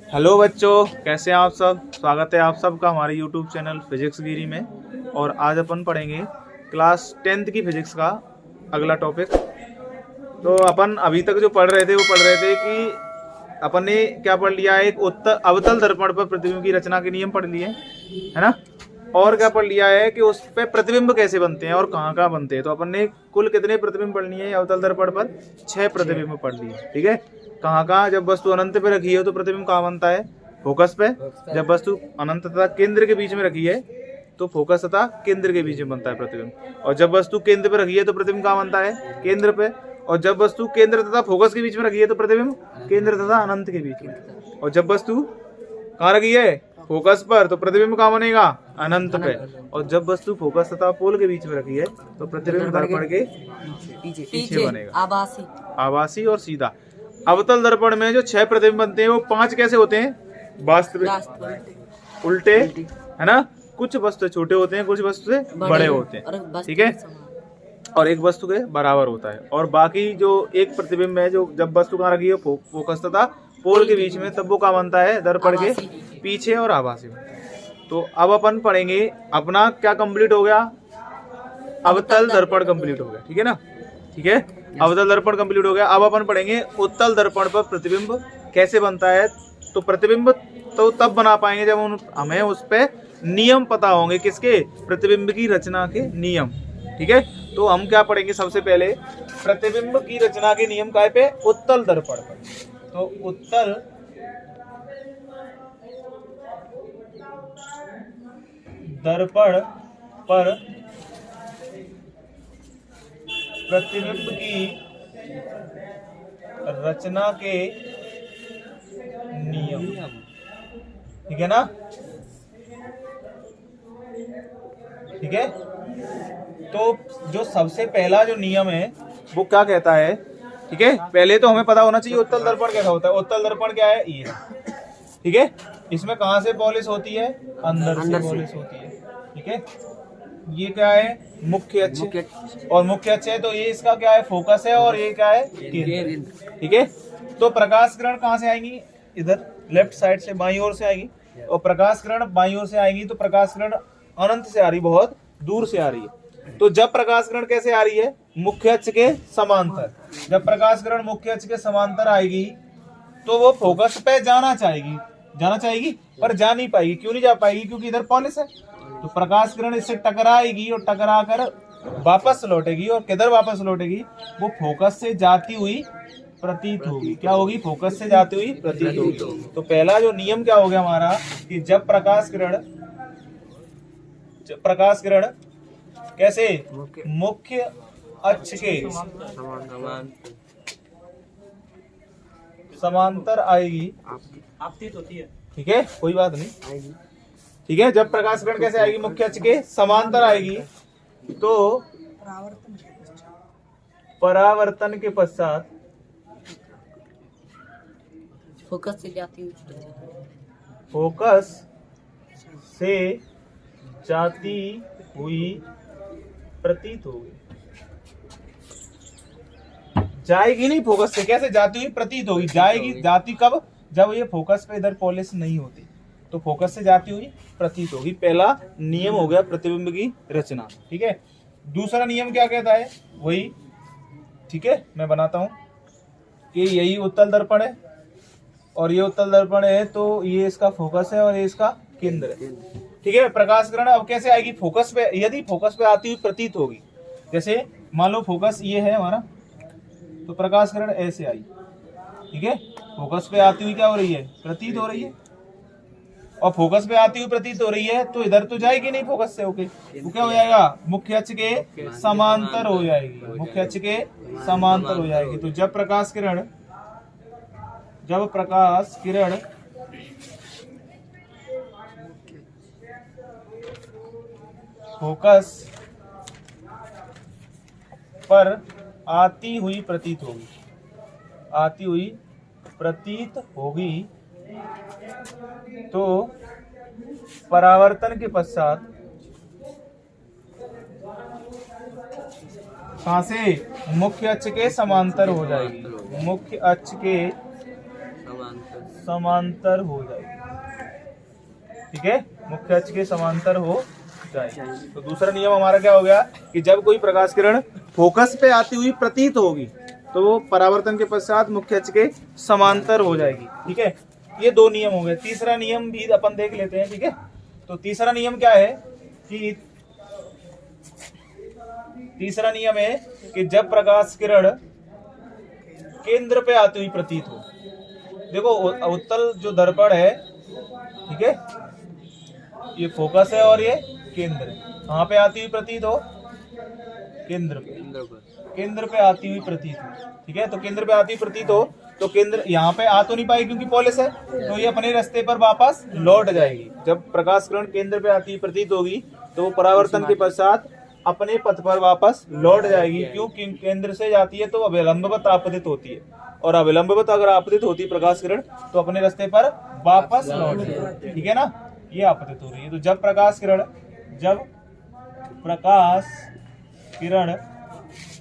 Hello बच्चों, कैसे हैं आप सब। स्वागत है आप सबका हमारे यूट्यूब चैनल फिजिक्स गिरी में। और आज अपन पढ़ेंगे क्लास 10th की फिजिक्स का अगला टॉपिक। तो अपन अभी तक जो पढ़ रहे थे कि अपन ने क्या पढ़ लिया, एक अवतल दर्पण पर प्रतिबिंब की रचना के नियम पढ़ लिए, है ना। और क्या पढ़ लिया है कि उस पे प्रतिबिंब कैसे बनते हैं और कहाँ कहाँ बनते हैं। तो अपन ने कुल कितने प्रतिबिंब पढ़ लिए हैं अवतल दर्पण पर? 6 प्रतिबिंब पढ़ लिए, ठीक है। कहाँ कहाँ? जब वस्तु अनंत पे रखी है तो प्रतिबिंब कहाँ बनता है? फोकस पे। जब वस्तु अनंत तथा केंद्र के बीच में रखी है तो फोकस तथा केंद्र के बीच में बनता है प्रतिबिंब। और जब वस्तु केंद्र पे रखी है तो प्रतिबिंब कहाँ बनता है? केंद्र पे। और जब वस्तु केंद्र तथा फोकस के बीच में रखी है तो प्रतिबिंब केंद्र तथा अनंत के बीच में। और जब वस्तु कहाँ रखी है? फोकस पर, तो प्रतिबिंब कहाँ बनेगा? अनंत पे। और जब वस्तु फोकस तथा पोल के बीच में रखी है तो प्रतिबिंब दर्पण के पीछे बनेगा, आभासी और सीधा। अवतल दर्पण में जो 6 प्रतिबिंब बनते हैं वो 5 कैसे होते हैं? वास्तविक, उल्टे, है ना। कुछ वस्तु छोटे होते हैं, कुछ वस्तु से बड़े होते हैं, ठीक है। और एक वस्तु के बराबर होता है। और बाकी जो एक प्रतिबिंब है जो जब वस्तु कहाँ रखी है फोकस तथा पोल के बीच में, तब वो कहाँ बनता है? दर्पण के पीछे और आभासी बनता है। तो अब अपन पढ़ेंगे, अपना क्या कंप्लीट हो गया? अवतल दर्पण कंप्लीट हो गया, ठीक है ना। ठीक है, अवतल दर्पण कंप्लीट हो गया। अब अपन पढ़ेंगे उत्तल दर्पण पर प्रतिबिंब कैसे बनता है। तो प्रतिबिंब तो तब बना पाएंगे जब हमें उस पे नियम पता होंगे। किसके? प्रतिबिंब की रचना के नियम, ठीक है। तो हम क्या पढ़ेंगे? सबसे पहले प्रतिबिंब की रचना के नियम काय पे? उत्तल दर्पण पर। तो उत्तल दर्पण पर प्रतिबिंब की रचना के नियम, ठीक है ना। ठीक है, तो जो सबसे पहला जो नियम है वो क्या कहता है? ठीक है, पहले तो हमें पता होना चाहिए उत्तल दर्पण कैसा होता है। उत्तल दर्पण क्या है? ये, ठीक है। इसमें कहां से पॉलिश होती है? अंदर से पॉलिश होती है, ठीक है। ये क्या है? मुख्य अक्ष। और मुख्य अक्ष है तो ये इसका क्या है? फोकस है। और ये क्या है? केंद्र, ठीक है। तो प्रकाश किरण कहां से आएंगी? इधर लेफ्ट साइड से, बाईं ओर से आएगी। और प्रकाश किरण बाईं ओर से आएगी तो प्रकाश किरण अनंत से आ रही, बहुत दूर से आ रही है। तो जब प्रकाश किरण कैसे आ रही है? मुख्य अक्ष के समांतर। जब प्रकाश किरण मुख्य अक्ष के समांतर आएगी तो वो फोकस पे जाना चाहेगी पर जा नहीं पाएगी। क्यों नहीं जा पाएगी? क्योंकि इधर पॉलिश है। तो प्रकाश किरण इससे टकराएगी और टकरा कर वापस लौटेगी। और किधर वापस लौटेगी? वो फोकस से जाती हुई प्रतीत होगी। क्या होगी? फोकस से जाती हुई प्रतीत होगी। तो पहला जो नियम क्या हो गया हमारा कि जब प्रकाश किरण कैसे मुख्य अक्ष के समांतर आएगी, आपतित होती है, ठीक है, कोई बात नहीं, ठीक है। जब प्रकाश किरण कैसे आएगी? मुख्य अक्ष के समांतर आएगी तो परावर्तन के पश्चात फोकस से जाती हुई प्रतीत होगी। जाएगी नहीं फोकस से, कैसे जाती हुई प्रतीत होगी? जाती कब? जब ये फोकस पे इधर पॉलिश नहीं होती तो फोकस से जाती हुई प्रतीत होगी। पहला नियम हो गया प्रतिबिंब की रचना, ठीक है। दूसरा नियम क्या कहता है? वही, ठीक है, मैं बनाता हूं कि यही उत्तल दर्पण है और ये उत्तल दर्पण है तो ये इसका फोकस है और ये इसका केंद्र है, ठीक है। प्रकाश किरण अब कैसे आएगी? फोकस पे। यदि फोकस पे आती हुई प्रतीत होगी, जैसे मान लो फोकस ये है हमारा, तो प्रकाश किरण ऐसे आई, ठीक है। फोकस पे आती हुई क्या हो रही है? प्रतीत हो रही है। और फोकस पे आती हुई प्रतीत हो रही है तो इधर तो जाएगी नहीं फोकस से, ओके। वो क्या हो जाएगा? मुख्य अक्ष के समांतर हो जाएगी, मुख्य अक्ष के समांतर हो जाएगी। तो जब प्रकाश किरण फोकस पर आती हुई प्रतीत होगी तो परावर्तन के पश्चात कहां से? मुख्य अक्ष के समांतर हो जाएगी, मुख्य अक्ष के समांतर हो जाएगी। ठीक है, मुख्य अक्ष के समांतर हो जाएगी। तो दूसरा नियम हमारा क्या हो गया कि जब कोई प्रकाश किरण फोकस पे आती हुई प्रतीत होगी तो वो परावर्तन के पश्चात मुख्य अक्ष के समांतर हो जाएगी। ठीक है, ये दो नियम हो गए। तीसरा नियम भी अपन देख लेते हैं। ठीक है, तो तीसरा नियम क्या है कि तीसरा नियम है कि जब प्रकाश किरण केंद्र पे आती हुई प्रतीत हो, देखो उत्तल जो दर्पण है, ठीक है, ये फोकस है और ये केंद्र है। कहाँ पे आती हुई प्रतीत हो? केंद्र पे, केंद्र पे आती हुई प्रतीत हो। ठीक है, तो केंद्र पे आती हुई प्रतीत हो तो केंद्र यहाँ पे आ तो नहीं पाएगी क्योंकि पोलस है, तो ये अपने रास्ते पर वापस लौट जाएगी। जब प्रकाश किरण केंद्र पे आती हुई प्रतीत होगी तो वो परावर्तन के पश्चात अपने पथ पर वापस लौट जाएगी। क्यों? केंद्र से जाती है तो अविलंबवत आपतित होती है, और अविलंबवत अगर आपतित होती है प्रकाश किरण तो अपने रास्ते पर वापस लौट जाएगी। ठीक है ना, ये आपतित हो रही है। तो जब प्रकाश किरण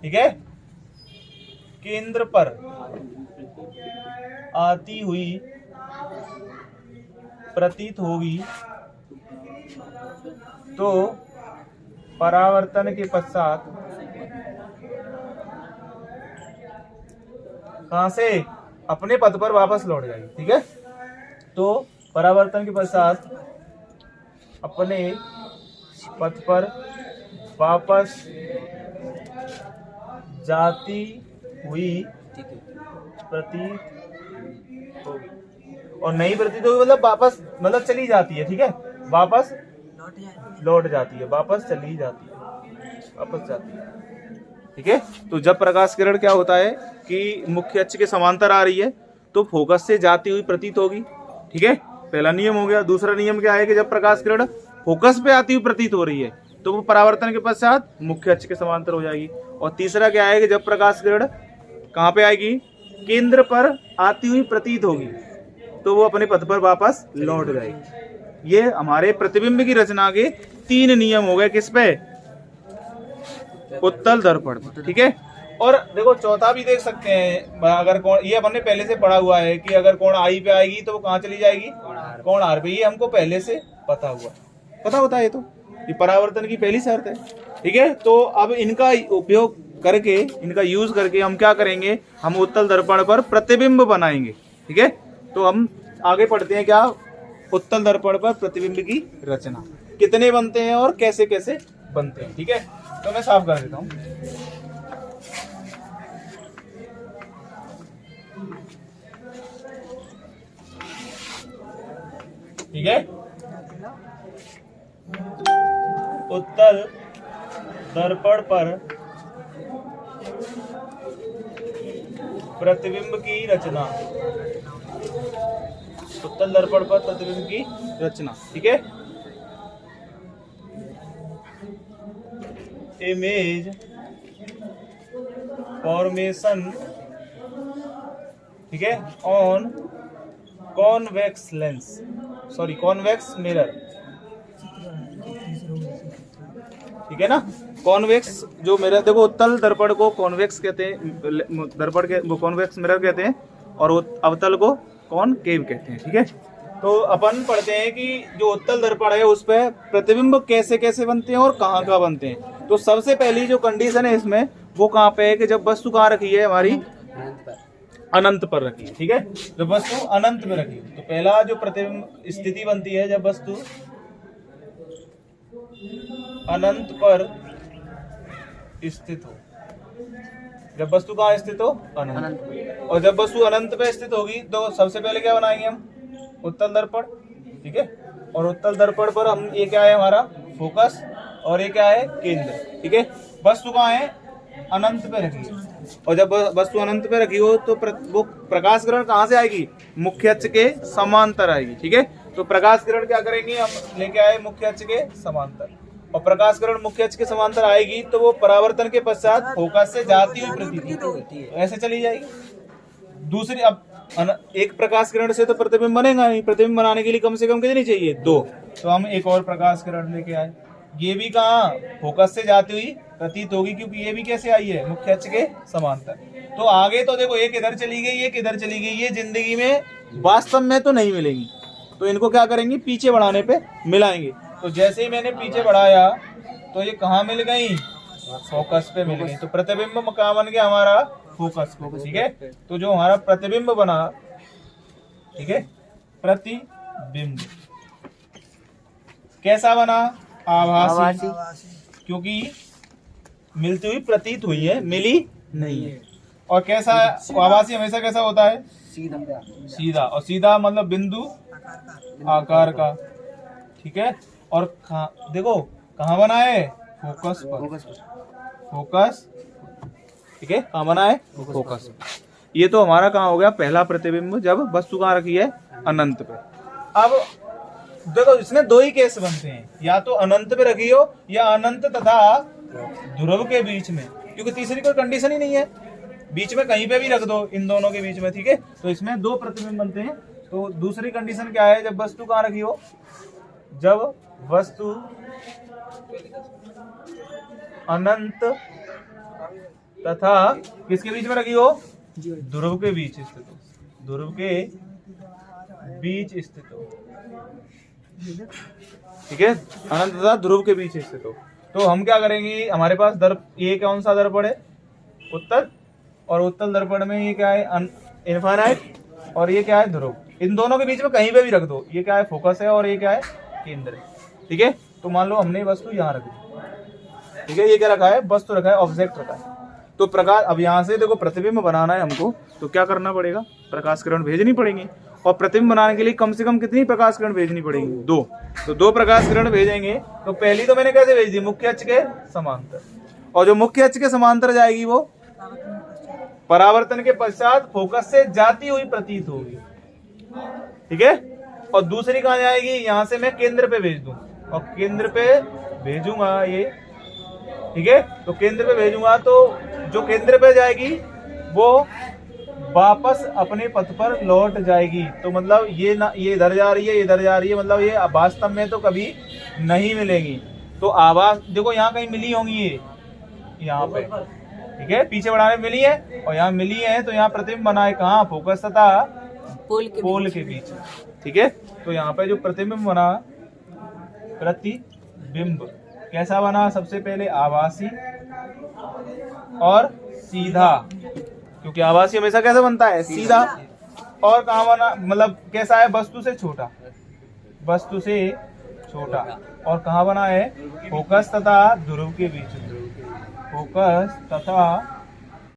ठीक है केंद्र पर आती हुई प्रतीत होगी तो परावर्तन के पश्चात कहां से? अपने पथ पर वापस लौट जाएगी। ठीक है, तो परावर्तन के पश्चात अपने पथ पर वापस जाती हुई प्रतीत होगी, और नई प्रतीत होगी मतलब वापस, मतलब चली जाती है। ठीक है, वापस लौट जाती है, वापस चली जाती है, वापस जाती है। ठीक है, तो जब प्रकाश किरण क्या होता है कि मुख्य अक्ष के समांतर आ रही है तो फोकस से जाती हुई प्रतीत होगी। ठीक है, पहला नियम हो गया। दूसरा नियम क्या है कि जब प्रकाश किरण फोकस पे आती हुई प्रतीत हो रही है तो वो परावर्तन के पश्चात मुख्य अक्ष के समांतर हो जाएगी। और तीसरा क्या है कि जब प्रकाश किरण कहाँ पे आएगी? केंद्र पर आती हुई प्रतीत होगी तो वो अपने पथ पर वापस लौट जाएगी। ये हमारे प्रतिबिंब की रचना के 3 नियम हो गए। किस पे? उत्तल दर्पण। ठीक है, और देखो चौथा भी देख सकते हैं। अगर कोण, ये अपन ने पहले से पढ़ा हुआ है कि अगर कोण आई पे आएगी तो वो कहाँ चली जाएगी? कोण आर पे। ये हमको पहले से पता होता है। तो ये परावर्तन की पहली शर्त है। ठीक है, तो अब इनका उपयोग करके, इनका यूज करके हम क्या करेंगे? हम उत्तल दर्पण पर प्रतिबिंब बनाएंगे। ठीक है, तो हम आगे पढ़ते हैं क्या? उत्तल दर्पण पर प्रतिबिंब की रचना कितने बनते हैं और कैसे कैसे बनते हैं। ठीक है, तो मैं साफ कर देता हूं। ठीक है, उत्तल दर्पण पर प्रतिबिंब की रचना, उत्तल दर्पण पर प्रतिबिंब की रचना। ठीक है, इमेज फॉर्मेशन, ठीक है, on convex lens, sorry convex mirror. ठीक है ना, कॉन्वेक्स जो मिरर, देखो उत्तल दर्पण को कॉन्वेक्स कहते हैं, दर्पण के वो कॉन्वेक्स मिरर कहते हैं, और अवतल को कॉनकेव कहते हैं। ठीक है, तो अपन पढ़ते हैं कि जो उत्तल दर्पण है उस पर प्रतिबिंब कैसे कैसे बनते हैं और कहाँ कहाँ बनते हैं। तो सबसे पहली जो कंडीशन है इसमें वो कहाँ पे है कि जब वस्तु कहाँ रखी है? हमारी अनंत पर रखी है। ठीक है, जब वस्तु अनंत में रखी है तो पहला जो प्रतिबिंब स्थिति बनती है जब वस्तु अनंत पर स्थित हो। जब वस्तु कहाँ स्थित हो? अनंत। और जब वस्तु अनंत पे स्थित होगी तो सबसे पहले क्या बनाएंगे हम? उत्तल दर्पण। ठीक है, और उत्तल दर्पण पर हम, ये क्या है हमारा? फोकस, और ये क्या है? केंद्र। ठीक है, वस्तु कहाँ है? अनंत पे रखी है, और जब वस्तु अनंत पे रखी हो तो वो प्रकाश किरण कहाँ से आएगी? मुख्य अक्ष के समांतर आएगी। ठीक है, तो प्रकाश किरण क्या करेंगे हम? लेके आए मुख्य अक्ष के समांतर, और प्रकाश किरण मुख्य अक्ष के समांतर आएगी तो वो परावर्तन के पश्चात फोकस से जाती हुई प्रतीत होती है, ऐसे चली जाएगी। दूसरी, अब एक प्रकाश किरण से तो प्रतिबिंब बनेगा नहीं, प्रतिबिंब बनाने के लिए कम से कम कितनी चाहिए? 2। तो हम एक और प्रकाश किरण लेके आए, ये भी कहाँ फोकस से जाती हुई प्रतीत होगी, क्योंकि ये भी कैसे आई है, मुख्य अक्ष के समांतर। तो आगे तो देखो एक इधर चली गई, एक इधर चली गई, ये जिंदगी में वास्तव में तो नहीं मिलेंगी, तो इनको क्या करेंगे, पीछे बढ़ाने पे मिलाएंगे। तो जैसे ही मैंने पीछे बढ़ाया तो ये कहाँ मिल गई, फोकस पे मिल गई। तो प्रतिबिंब कहाँ बन गया हमारा, फोकस पे। ठीक है, तो जो हमारा प्रतिबिंब बना, ठीक है, प्रतिबिंब कैसा बना, आभासी, क्योंकि मिलती हुई प्रतीत हुई है, मिली नहीं है। और कैसा, आभासी हमेशा कैसा होता है, सीधा सीधा, और सीधा मतलब बिंदु आकार का। ठीक है, और देखो कहाँ बना है, फोकस पर, फोकस। ठीक है, कहाँ बना है, फोकस। ये तो हमारा कहाँ हो गया, पहला प्रतिबिंब, जब वस्तु कहाँ रखी है, अनंत पे। अब देखो इसमें दो ही केस बनते हैं, या तो अनंत पे रखी हो या अनंत तथा ध्रुव के बीच में, क्योंकि तीसरी कोई कंडीशन ही नहीं है, बीच में कहीं पे भी रख दो इन दोनों के बीच में। ठीक है, तो इसमें दो प्रतिबिंब बनते हैं। तो दूसरी कंडीशन क्या है, जब वस्तु कहाँ रखी हो, जब वस्तु अनंत तथा किसके बीच में रखी हो, ध्रुव के बीच स्थित हो, ध्रुव के बीच स्थित हो। ठीक है, अनंत तथा ध्रुव के बीच स्थित हो। तो हम क्या करेंगे, हमारे पास दर्प, ये कौन सा दर्पण है, उत्तल, और उत्तल दर्पण में ये क्या है, इनफाइनाइट, और ये क्या है, ध्रुव। इन दोनों के बीच में कहीं पे भी रख दो, ये क्या है, फोकस है, और ये क्या है, केंद्र है। ठीक है, तो मान लो हमने वस्तु यहाँ रख दी। ठीक है, ये क्या रखा है, वस्तु रखा है, ऑब्जेक्ट रखा है। तो प्रकाश, अब यहाँ से देखो प्रतिबिंब बनाना है हमको, तो क्या करना पड़ेगा, प्रकाश किरण भेजनी पड़ेंगी। और प्रतिबिंब बनाने के लिए कम से कम कितनी प्रकाश किरण भेजनी पड़ेगी, दो। तो दो प्रकाश किरण भेजेंगे। तो पहली तो मैंने कैसे भेज दी, मुख्य अक्ष के समांतर, और जो मुख्य अक्ष के समांतर जाएगी वो परावर्तन के पश्चात फोकस से जाती हुई प्रतीत होगी। ठीक है, और दूसरी कहाँ जाएगी, यहाँ से मैं केंद्र पे भेज दूं, और केंद्र पे भेजूंगा ये। ठीक है, तो केंद्र पे भेजूंगा, तो जो केंद्र पे जाएगी वो वापस अपने पथ पर लौट जाएगी। तो मतलब ये ना, ये इधर जा रही है, इधर जा रही है, मतलब ये वास्तव में तो कभी नहीं मिलेंगी। तो आवाज देखो यहाँ कहीं मिली होंगी, ये यहाँ पे। ठीक है, पीछे बढ़ाने में मिली है, और यहाँ मिली है, तो यहाँ प्रतिबिंब बना है कहाँ, फोकस तथा पोल के बीच। ठीक है, तो यहाँ पे जो प्रतिबिंब बना, प्रतिबिंब कैसा बना, सबसे पहले आभासी और सीधा, क्योंकि आभासी हमेशा कैसा बनता है, सीधा। और कहाँ बना, मतलब कैसा है, वस्तु से छोटा, वस्तु से छोटा। और कहाँ बना है, फोकस तथा ध्रुव के बीच, फोकस तथा